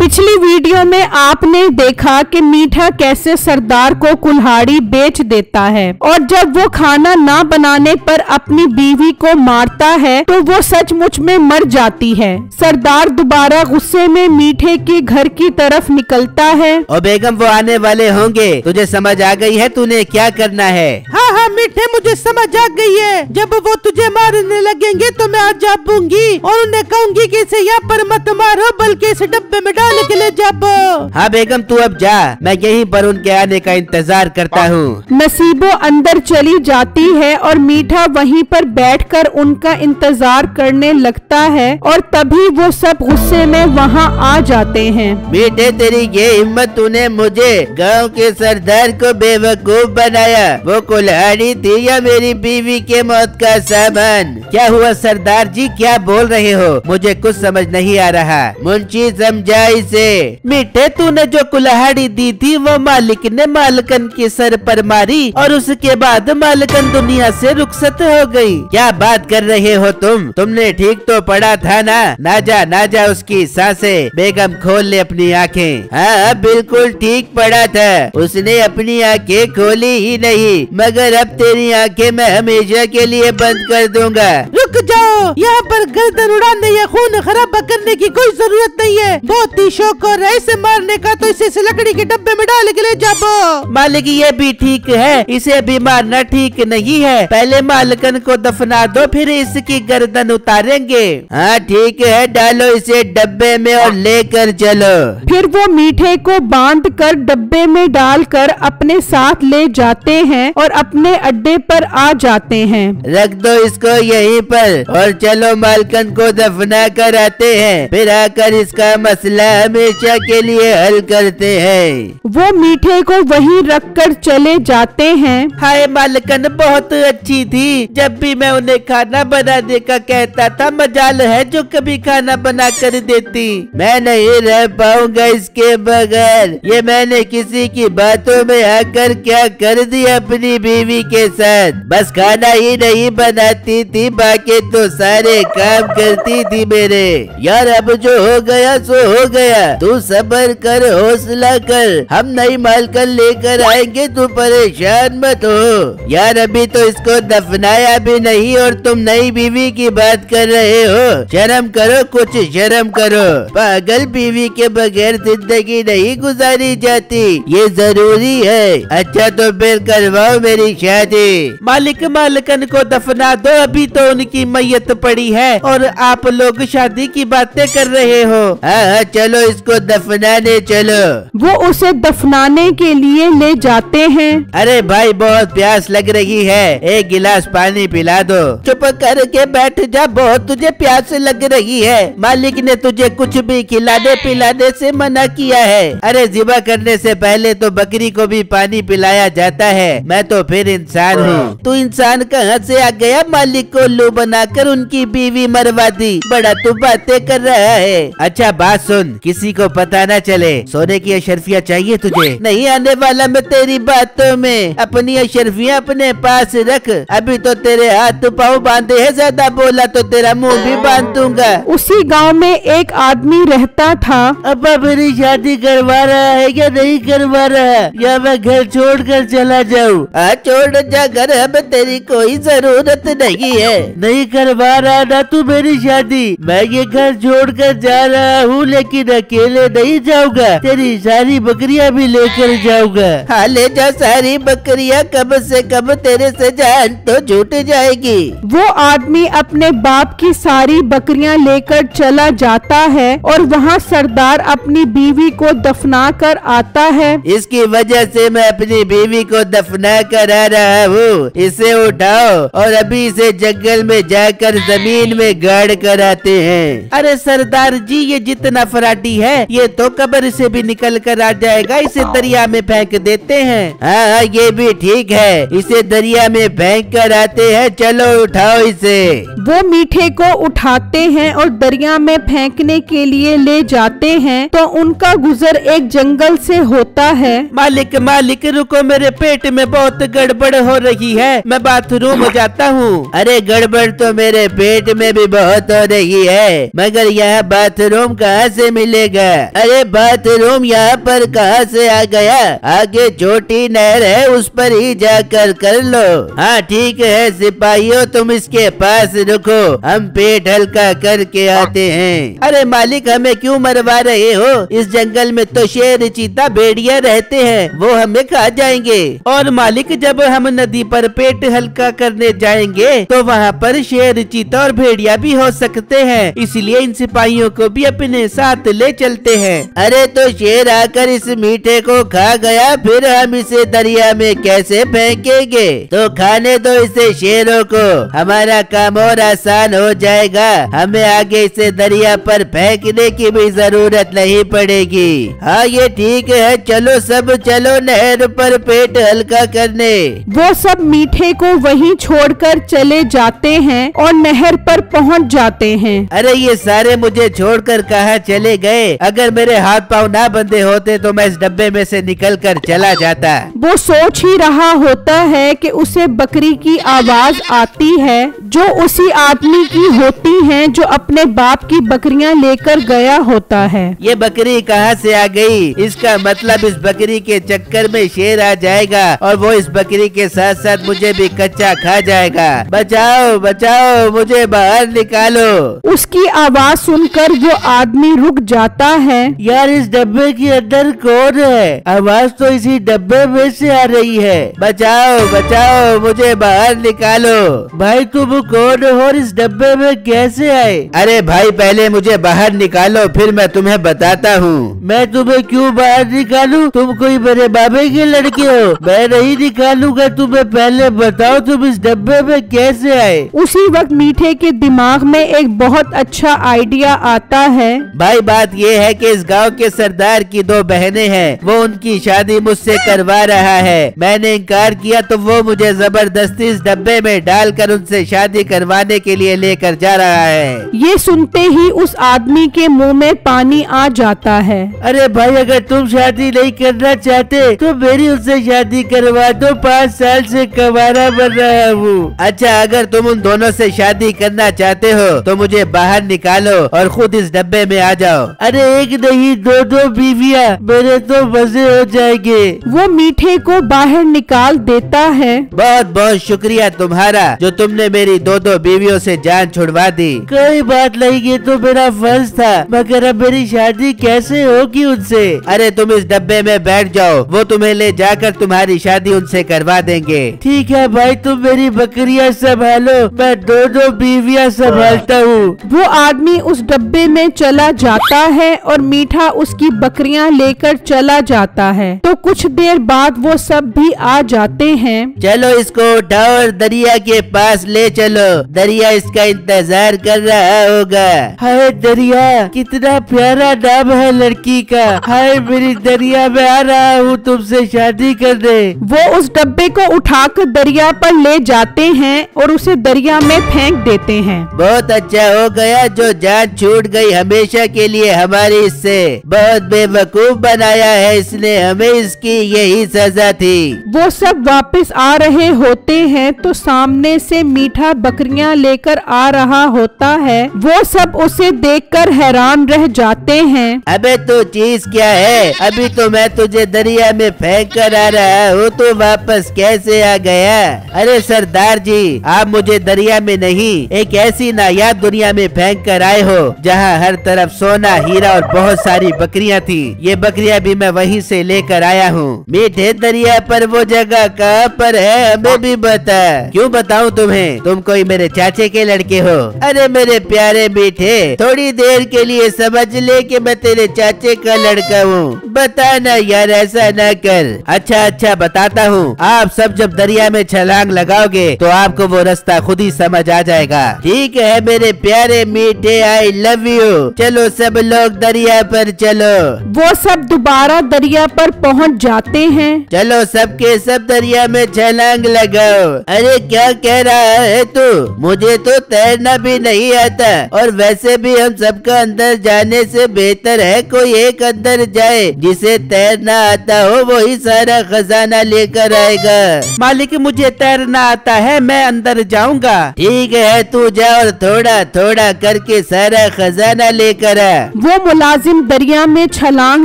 पिछली वीडियो में आपने देखा कि मीठा कैसे सरदार को कुल्हाड़ी बेच देता है और जब वो खाना ना बनाने पर अपनी बीवी को मारता है तो वो सचमुच में मर जाती है। सरदार दोबारा गुस्से में मीठे के घर की तरफ निकलता है। ओ बेगम, वो आने वाले होंगे, तुझे समझ आ गई है तूने क्या करना है? हाँ हाँ मीठे, मुझे समझ आ गई है। जब वो तुझे मारने लगेंगे तो मैं आज जाऊंगी और उन्हें कहूंगी कि इसे यहाँ पर मत मारो बल्कि इसे डब्बे में डाल के ले जाओ। हाँ बेगम, तू अब जा, मैं यहीं पर उनके आने का इंतजार करता हूँ। नसीबो अंदर चली जाती है और मीठा वहीं पर बैठकर उनका इंतजार करने लगता है और तभी वो सब गुस्से में वहाँ आ जाते हैं। मीठे, तेरी ये हिम्मत, तूने मुझे गांव के सरदार को बेवकूफ बनाया। वो कुल्हाड़ी थी या मेरी बीवी के मौत का सामान? क्या हुआ सरदार जी, क्या बोल रहे हो? मुझे कुछ समझ नहीं आ रहा। मुंशी समझा इसे। मीठे, तूने जो कुल्हाड़ी दी थी वो मालिक ने मालकन के सर पर मारी और उसके बाद मालकन दुनिया से रुखसत हो गई। क्या बात कर रहे हो तुमने ठीक तो पढ़ा था ना? ना जा उसकी सांसें। बेगम खोल ले अपनी आँखें। हाँ बिल्कुल ठीक पढ़ा था, उसने अपनी आँखें खोली ही नहीं, मगर अब तेरी आँखें मैं हमेशा के लिए बंद कर दूंगा। रुक जाओ, यहाँ पर गर्दन उड़ाने या खून खराबा करने की कोई जरूरत नहीं है। बहुत ही शौक और ऐसे मारने का तो इसे लकड़ी के डब्बे में डाल के ले जाओ। मालिक, ये भी ठीक है, इसे भी मारना ठीक नहीं है। पहले मालकन को दफना दो, फिर इसकी गर्दन उतारेंगे। हाँ ठीक है, डालो इसे डब्बे में और लेकर चलो। फिर वो मीठे को बांध कर डब्बे में डालकर अपने साथ ले जाते हैं और अपने अड्डे पर आ जाते हैं। रख दो इसको यहीं पर और चलो मालकन को दफना कर आते हैं, फिर आकर इसका मसला हमेशा के लिए हल करते हैं। वो मीठे को वहीं रखकर चले जाते हैं। हाय मालकन बहुत अच्छी थी, जब भी मैं उन्हें खाना बनाने का कहता था मजाल है जो कभी खाना बना कर देती। मैं नहीं रह पाऊंगा इसके बगैर। ये मैंने किसी की बातों में आकर क्या कर दिया अपनी बीवी के साथ। बस खाना ही नहीं बनाती थी, बाकी तो सारे काम करती थी मेरे। यार अब जो हो गया सो हो गया, तू सब्र कर, हौसला कर, हम नई मालकन लेकर आएंगे, तू परेशान मत हो। यार अभी तो इसको दफनाया भी नहीं और तुम नई बीवी की बात कर रहे हो। शर्म करो, कुछ शर्म करो। पागल, बीवी के बगैर जिंदगी नहीं गुजारी जाती, ये जरूरी है। अच्छा तो फिर करवाओ मेरी शादी। मालिक, मालकन को दफना दो, अभी तो उनकी मैयत पड़ी है और आप लोग शादी की बातें कर रहे हो। हाँ चलो इसको दफनाने चलो। वो उसे दफनाने के लिए ले जाते हैं। अरे भाई बहुत प्यास लग रही है, एक गिलास पानी पिला दो। चुप करके बैठ जा, बहुत तुझे प्यास लग रही है। मालिक ने तुझे कुछ भी खिलाने पिलाने से मना किया है। अरे ज़िबा करने से पहले तो बकरी को भी पानी पिलाया जाता है। मैं तो फिर इंसान हूँ। तू इंसान कहाँ से आ गया? मालिक को उल्लू बनाकर उनकी बीवी मरवा दी। बड़ा तू बातें कर रहा है। अच्छा बात सुन, किसी को पता न चले। सोने की अशरफियाँ चाहिए तुझे? नहीं आने वाला मैं तेरी बातों में। अपनी अशरफियाँ अपने पास रख। अभी तो तेरे हाथ पाँव बांधे हैं, ज्यादा बोला तो तेरा मुंह भी बांध दूंगा। उसी गांव में एक आदमी रहता था। अब मेरी शादी करवा रहा है या नहीं करवा रहा, या मैं घर छोड़कर चला जाऊँ? छोड़ जा घर, अब तेरी कोई जरूरत नहीं है। नहीं करवा रहा ना तू मेरी शादी। मैं ये घर छोड़कर जा रहा हूँ, लेकिन अकेले नहीं जाऊंगा, तेरी सारी बकरियाँ भी लेकर जाऊंगा। हाँ ले जा सारी बकरियाँ, कम से कम तेरे से जान तो छूट जाएगी। वो आदमी अपने बाप की सारी बकरियां लेकर चला जाता है और वहाँ सरदार अपनी बीवी को दफना कर आता है। इसकी वजह से मैं अपनी बीवी को दफना कर आ रहा हूँ। इसे उठाओ और अभी इसे जंगल में जाकर जमीन में गाड़ कर आते हैं। अरे सरदार जी, ये जितना फराटी है, ये तो कब्र से भी निकल कर आ जाएगा, इसे दरिया में फेंक देते हैं। हाँ ये भी ठीक है, इसे दरिया में फेंक कर आते हैं, चलो उठाओ इसे। वो मीठे को उठाते हैं और दरिया में फेंकने के लिए ले जाते हैं तो उनका गुजर एक जंगल से होता है। मालिक मालिक रुको, मेरे पेट में बहुत गड़बड़ हो रही है, मैं बाथरूम जाता हूँ। अरे गड़बड़ तो मेरे पेट में भी बहुत हो रही है, मगर यहाँ बाथरूम कहाँ से मिलेगा? अरे बाथरूम यहाँ पर कहाँ से आ गया? आगे छोटी नहर है, उस पर ही जाकर कर लो। हाँ ठीक है सिपाहियों, तुम इसके पास रुको, हम पेट हल्का करके आते हैं। अरे मालिक हमें क्यों मरवा रहे हो? इस जंगल में तो शेर चीता भेड़िया रहते हैं, वो हमें खा जाएंगे। और मालिक जब हम नदी पर पेट हल्का करने जाएंगे तो वहाँ पर शेर चीता और भेड़िया भी हो सकते हैं, इसलिए इन सिपाहियों को भी अपने साथ ले चलते हैं। अरे तो शेर आकर इस मीठे को खा गया, फिर हम इसे दरिया में कैसे फेंकेंगे? तो खाने दो इसे शेरों को, हमारा काम और आसान हो जाएगा, हमें आगे इसे दरिया पर फेंकने की भी जरूरत नहीं पड़ेगी। हाँ ये ठीक है, चलो सब चलो नहर पर पेट हल्का करने। वो सब मीठे को वहीं छोड़कर चले जाते हैं और नहर पर पहुंच जाते हैं। अरे ये सारे मुझे छोड़कर कहाँ चले गए? अगर मेरे हाथ पाँव ना बंधे होते तो मैं इस डब्बे में से निकल कर चला जाता। वो सोच ही रहा होता है कि उसे बकरी की आवाज आती है जो उसी आदमी की होती है जो अपने बाप की बकरियां लेकर गया होता है। ये बकरी कहाँ से आ गई? इसका मतलब इस बकरी के चक्कर में शेर आ जाएगा और वो इस बकरी के साथ साथ मुझे भी कच्चा खा जाएगा। बचाओ बचाओ, मुझे बाहर निकालो। उसकी आवाज सुनकर वो आदमी रुक जाता है। यार इस डब्बे के अंदर कौन है? आवाज तो इसी डब्बे में से आ रही है। बचाओ बचाओ, मुझे बाहर निकालो। भाई तुम कौन हो और इस डब्बे में कैसे आए? अरे भाई पहले मुझे बाहर निकालो, फिर मैं तुम्हें बताता हूँ। मैं तुम्हें क्यों बाहर निकालूं? तुम कोई मेरे बाबे के लड़के हो? मैं नहीं निकालूंगा तुम्हें, पहले बताओ तुम इस डब्बे में कैसे आए? उसी वक्त मीठे के दिमाग में एक बहुत अच्छा आइडिया आता है। भाई बात ये है कि इस गांव के सरदार की 2 बहनें हैं, वो उनकी शादी मुझसे करवा रहा है। मैंने इनकार किया तो वो मुझे जबरदस्ती इस डब्बे में डालकर उनसे शादी करवाने के लिए लेकर जा रहा है। ये सुनते ही उस आदमी के मुंह में पानी आ जाता है। अरे भाई अगर तुम शादी नहीं करना चाहते तो मेरी उससे शादी करवा दो, 5 साल से कवारा बन रहा हूँ। अच्छा अगर तुम उन दोनों से शादी करना चाहते हो तो मुझे बाहर निकालो और खुद इस डब्बे में आ जाओ। अरे एक नहीं 2 बीवियाँ, मेरे तो मजे हो जाएंगे। वो मीठे को बाहर निकाल देता है। बहुत बहुत शुक्रिया तुम्हारा जो तुमने मेरी 2 बीवियों से जान छुड़वा दी। कोई बात नहीं, ये तो मेरा फर्ज था, मगर अब मेरी शादी कैसे होगी उनसे? अरे तुम इस डब्बे में बैठ जाओ, वो तुम्हें ले जाकर तुम्हारी शादी उनसे करवा देंगे। ठीक है भाई, तुम मेरी बकरियां संभालो, मैं 2 बीवियां संभालता हूँ। वो आदमी उस डब्बे में चला जाता है और मीठा उसकी बकरियां लेकर चला जाता है। तो कुछ देर बाद वो सब भी आ जाते हैं। चलो इसको उठाओ और दरिया के पास ले चलो, दरिया इसका इंतजार कर रहा होगा। हाय दरिया, कितना प्यारा नाम है लड़की का। हाय मेरी दरिया, मैं आ रहा हूँ तुमसे शादी करने। वो उस डब्बे को उठाकर दरिया पर ले जाते हैं और उसे दरिया में फेंक देते हैं। बहुत अच्छा हो गया जो जान छूट गई हमेशा के लिए हमारी इससे। बहुत बेवकूफ बनाया है इसने हमें, इसकी यही सजा थी। वो सब वापस आ रहे होते हैं तो सामने से मीठा बकरियां लेकर आ रहा होता है। वो सब उसे देखकर हैरान रह जाते हैं। अबे तो चीज क्या है? अभी तो मैं तुझे दरिया में फेंक कर आ रहा हूँ, तो वापस कैसे आ गया? अरे सरदार जी, आप मुझे दरिया में नहीं एक ऐसी नायाब दुनिया में फेंक कर आए हो जहाँ हर तरफ सोना हीरा और बहुत सारी बकरियाँ थी। ये बकरियाँ भी मैं वहीं से लेकर आया हूँ। मीठे दरिया पर वो जगह कहाँ पर है, हमें भी बता। क्यों बताऊँ तुम्हें? तुम कोई मेरे चाचे के लड़के हो। अरे मेरे प्यारे मीठे, थोड़ी देर के लिए समझ ले कि मैं तेरे चाचे का लड़का हूँ। बता ना यार, ऐसा ना कर। अच्छा बताता हूँ। आप सब जब दरिया में छलांग लगाओगे तो आपको वो रास्ता खुद ही समझ आ जाएगा। ठीक है मेरे प्यारे मीठे, आई लव यू। चलो सब लोग लोग दरिया पर चलो। वो सब दोबारा दरिया पर पहुंच जाते हैं। चलो सबके सब दरिया में छलांग लगाओ। अरे क्या कह रहा है तू? मुझे तो तैरना भी नहीं आता, और वैसे भी हम सबका अंदर जाने से बेहतर है कोई एक अंदर जाए जिसे तैरना आता हो, वही सारा खजाना लेकर आएगा। मालिक मुझे तैरना आता है, मैं अंदर जाऊंगा। ठीक है तू जा और थोड़ा थोड़ा करके सारा खजाना लेकर आ। वो मुलाजिम दरिया में छलांग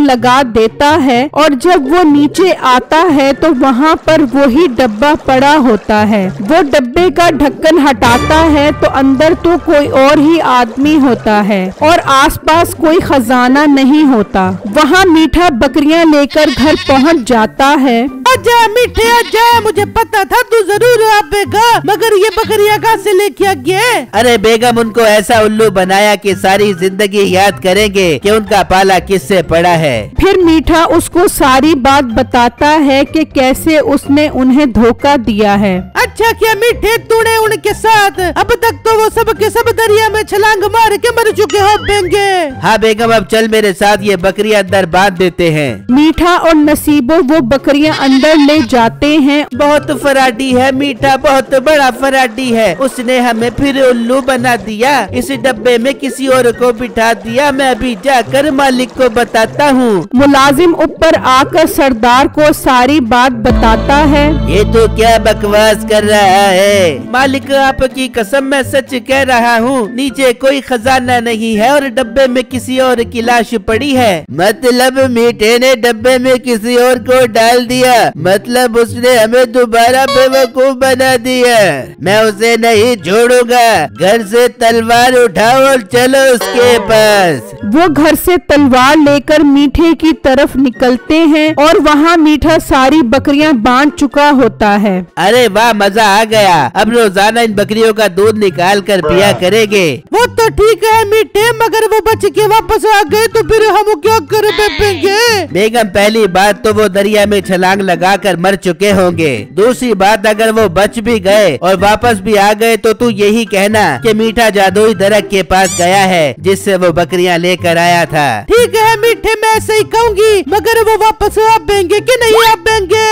लगा देता है और जब वो नीचे आता है तो वहाँ पर वही डब्बा पड़ा होता है। वो डब्बे का ढक्कन हटाता है तो अंदर तो कोई और ही आदमी होता है और आसपास कोई खजाना नहीं होता। वहाँ मीठा बकरियाँ लेकर घर पहुँच जाता है। आजा मीठे आजा, मुझे पता था तू जरूर आएगा, मगर ये बकरियां कहाँ से लेके आ गए? अरे बेगम उनको ऐसा उल्लू बनाया कि सारी जिंदगी याद करेंगे कि उनका पाला किससे पड़ा है। फिर मीठा उसको सारी बात बताता है कि कैसे उसने उन्हें धोखा दिया है। अच्छा क्या मीठे, तूने उनके साथ अब तक तो वो सब के सब दरिया में छलांग मार के मर चुके हो बेंगे। हाँ बेगम अब चल मेरे साथ, ये बकरियां अंदर बांध देते हैं। मीठा और नसीबो वो बकरियां अंदर ले जाते हैं। बहुत फराडी है मीठा, बहुत बड़ा फराडी है। उसने हमें फिर उल्लू बना दिया, इस डब्बे में किसी और को बिठा दिया। मैं अभी जाकर मालिक को बताता हूँ। मुलाजिम ऊपर आकर सरदार को सारी बात बताता है। ये तो क्या बकवास कर रहा है? मालिक आपकी कसम मैं सच कह रहा हूँ, नीचे कोई खजाना नहीं है और डब्बे में किसी और की लाश पड़ी है। मतलब मीठे ने डब्बे में किसी और को डाल दिया? मतलब उसने हमें दोबारा बेवकूफ बना दिया। मैं उसे नहीं छोड़ूंगा। घर से तलवार उठाओ और चलो उसके पास। वो घर से तलवार लेकर मीठे की तरफ निकलते हैं और वहाँ मीठा सारी बकरियां बांध चुका होता है। अरे वाह मजा आ गया, अब रोजाना इन बकरियों का दूध निकाल कर पिया करेंगे। वो तो ठीक है मीठे, मगर वो बच के वापस आ गए तो फिर हम क्या कर बेबेंगे? बेगम पहली बात तो वो दरिया में छलांग लगाकर मर चुके होंगे। दूसरी बात अगर वो बच भी गए और वापस भी आ गए तो तू यही कहना कि मीठा जादुई दरख्त के पास गया है जिससे वो बकरियां लेकर आया था। ठीक है मीठे, मैं सही कहूँगी, मगर वो वापस आ पाएंगे कि नहीं आ पाएंगे?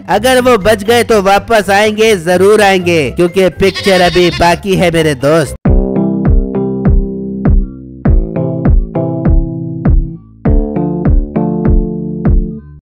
अगर वो बच गए तो वापस आएंगे, जरूर आएंगे, क्योंकि पिक्चर अभी बाकी है मेरे दोस्त।